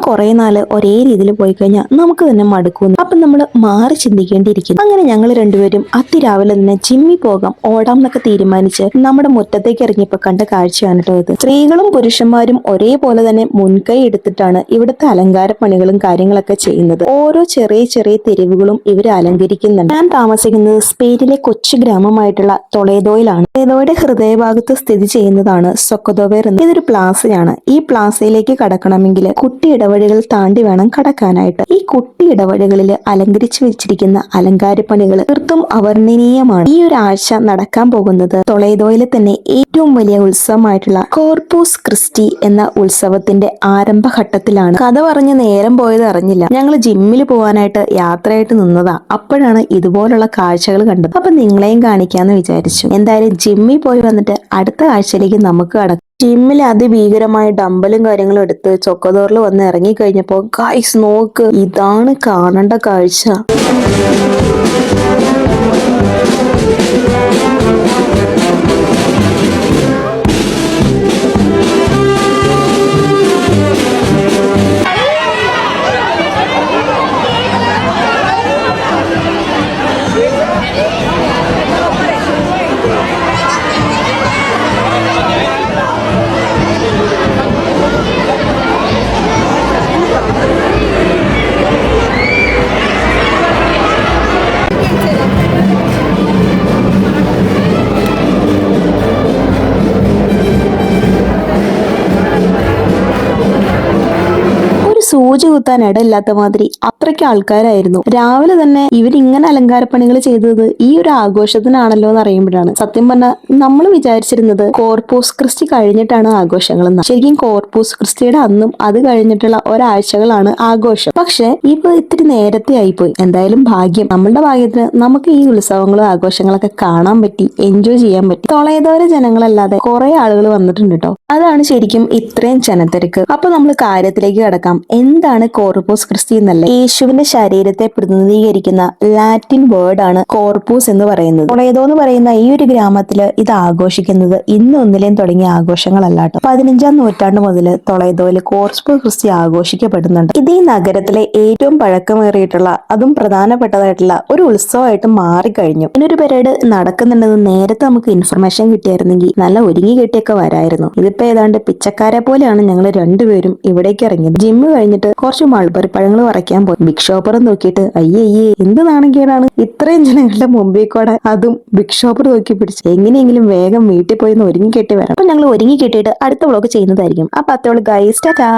കുറെ നാള് ഒരേ രീതിയിൽ പോയി കഴിഞ്ഞാൽ നമുക്ക് തന്നെ മടുക്കുന്നു. അപ്പൊ നമ്മൾ മാറി ചിന്തിക്കേണ്ടിയിരിക്കുന്നു. അങ്ങനെ ഞങ്ങൾ രണ്ടുപേരും അതിരാവിലെ തന്നെ ജിമ്മിൽ പോകാം ഓടാം എന്നൊക്കെ തീരുമാനിച്ച് നമ്മുടെ മുറ്റത്തേക്ക് ഇറങ്ങിയപ്പോ കണ്ട കാഴ്ചയാണ് കേട്ടോ ഇത്. സ്ത്രീകളും പുരുഷന്മാരും ഒരേപോലെ തന്നെ മുൻകൈ എടുത്തിട്ടാണ് ഇവിടുത്തെ അലങ്കാര പണികളും കാര്യങ്ങളൊക്കെ ചെയ്യുന്നത്. ഓരോ ചെറിയ ചെറിയ തെരുവുകളും ഇവർ അലങ്കരിക്കുന്നുണ്ട്. ഞാൻ താമസിക്കുന്നത് സ്പെയിനിലെ കൊച്ചു ഗ്രാമമായിട്ടുള്ള ടൊളേദോയിലാണ്. ടൊളേദോയുടെ ഹൃദയഭാഗത്ത് സ്ഥിതി ചെയ്യുന്നതാണ് സൊക്കോദോവേർ എന്ന്. ഇതൊരു പ്ലാസയാണ്. ഈ പ്ലാസയിലേക്ക് കടക്കണമെങ്കിൽ കുട്ടി ഇടവഴികൾ താണ്ടി വേണം കടക്കാനായിട്ട്. ഈ കുട്ടി ഇടവഴികളിൽ അലങ്കരിച്ചു വെച്ചിരിക്കുന്ന അലങ്കാരപ്പണികൾ തീർത്തും അവർണ്ണനീയമാണ്. ഈ ഒരു ആഴ്ച നടക്കാൻ പോകുന്നത് ടൊളേദോയിലെ തന്നെ ഏറ്റവും വലിയ ഉത്സവമായിട്ടുള്ള കോർപ്പൂസ് ക്രിസ്റ്റി എന്ന ഉത്സവത്തിന്റെ ആരംഭഘട്ടത്തിലാണ്. കഥ പറഞ്ഞ് നേരം പോയത് അറിഞ്ഞില്ല. ഞങ്ങൾ ജിമ്മിൽ പോകാനായിട്ട് യാത്രയായിട്ട് നിന്നതാ. അപ്പോഴാണ് ഇതുപോലുള്ള കാഴ്ചകൾ കണ്ടത്. അപ്പൊ നിങ്ങളെയും കാണിക്കാന്ന് വിചാരിച്ചു. എന്തായാലും ജിമ്മിൽ പോയി വന്നിട്ട് അടുത്ത കാഴ്ചയിലേക്ക് നമുക്ക് കടക്കാം. ജിമ്മിൽ അതിഭീകരമായ ഡമ്പലും കാര്യങ്ങളും എടുത്ത് ചൊക്കോദോറിൽ വന്ന് ഇറങ്ങി കഴിഞ്ഞപ്പോ ഗൈസ് നോക്ക്, ഇതാണ് കാണേണ്ട കാഴ്ച. സൂചി കുത്താൻ ഇടയില്ലാത്ത മാതിരി അത്രയ്ക്ക് ആൾക്കാരായിരുന്നു. രാവിലെ തന്നെ ഇവരിങ്ങനെ അലങ്കാരപ്പണികൾ ചെയ്തത് ഈ ഒരു ആഘോഷത്തിനാണല്ലോ എന്ന് അറിയുമ്പോഴാണ് സത്യം പറഞ്ഞാൽ നമ്മൾ വിചാരിച്ചിരുന്നത് കോർപ്പൂസ് ക്രിസ്റ്റി കഴിഞ്ഞിട്ടാണ് ആഘോഷങ്ങൾ. ശരിക്കും കോർപ്പൂസ് ക്രിസ്റ്റിയുടെ അന്നും അത് കഴിഞ്ഞിട്ടുള്ള ഒരാഴ്ചകളാണ് ആഘോഷം. പക്ഷെ ഇപ്പൊ ഇത്തിരി നേരത്തെ ആയിപ്പോയി. എന്തായാലും ഭാഗ്യം, നമ്മളുടെ ഭാഗ്യത്തിന് നമുക്ക് ഈ ഉത്സവങ്ങളും ആഘോഷങ്ങളൊക്കെ കാണാൻ പറ്റി, എൻജോയ് ചെയ്യാൻ പറ്റി. തൊളയതോരെ ജനങ്ങളല്ലാതെ കുറെ ആളുകൾ വന്നിട്ടുണ്ട് കേട്ടോ. അതാണ് ശരിക്കും ഇത്രയും ജനത്തിരക്ക്. അപ്പൊ നമ്മൾ കാര്യത്തിലേക്ക് കിടക്കാം. എന്താണ് കോർപ്പൂസ് ക്രിസ്റ്റി എന്നല്ല, യേശുവിന്റെ ശരീരത്തെ പ്രതിനിധീകരിക്കുന്ന ലാറ്റിൻ വേർഡ് ആണ് കോർപ്പൂസ് എന്ന് പറയുന്നത്. ടൊളേദോ എന്ന് പറയുന്ന ഈ ഒരു ഗ്രാമത്തില് ഇത് ആഘോഷിക്കുന്നത് ഇന്ന് ഒന്നിലേം തുടങ്ങിയ ആഘോഷങ്ങളല്ല കേട്ടോ. 15-ാം നൂറ്റാണ്ട് മുതൽ ടൊളേദോയിൽ കോർപ്പൂസ് ക്രിസ്റ്റി ആഘോഷിക്കപ്പെടുന്നുണ്ട്. ഇത് ഈ നഗരത്തിലെ ഏറ്റവും പഴക്കമേറിയിട്ടുള്ള അതും പ്രധാനപ്പെട്ടതായിട്ടുള്ള ഒരു ഉത്സവമായിട്ട് മാറിക്കഴിഞ്ഞു. ഇതിനൊരു പരേഡ് നടക്കുന്നുണ്ടെന്ന് നേരത്തെ നമുക്ക് ഇൻഫർമേഷൻ കിട്ടിയായിരുന്നെങ്കിൽ നല്ല ഒരുങ്ങി കെട്ടിയൊക്കെ വരായിരുന്നു. ഇതിപ്പോ ഏതാണ്ട് പിച്ചക്കാരെ പോലെയാണ് ഞങ്ങൾ രണ്ടുപേരും ഇവിടേക്ക് ഇറങ്ങിയത്. ജിമ്മ് കഴിഞ്ഞിട്ട് കുറച്ച് മൾബറി പഴങ്ങൾ പറിക്കാൻ പോയി. ബിഗ് ഷോപ്പർ നോക്കിയിട്ട് അയ്യേ എന്ത് നാണക്കേടാണ് ഇത്രയും ജനങ്ങളുടെ മുമ്പിൽ കൂടെ, അതും ബിഗ് ഷോപ്പർ നോക്കി പിടിച്ച്. എങ്ങനെയെങ്കിലും വേഗം വീട്ടിൽ പോയി ഒരുങ്ങി കെട്ടി വരാം. അപ്പൊ ഞങ്ങൾ ഒരുങ്ങി കെട്ടിയിട്ട് അടുത്ത വ്ളോഗ് ചെയ്യുന്നതായിരിക്കും. അപ്പൊ അത്തോള് ഗൈസ് ടാറ്റാ.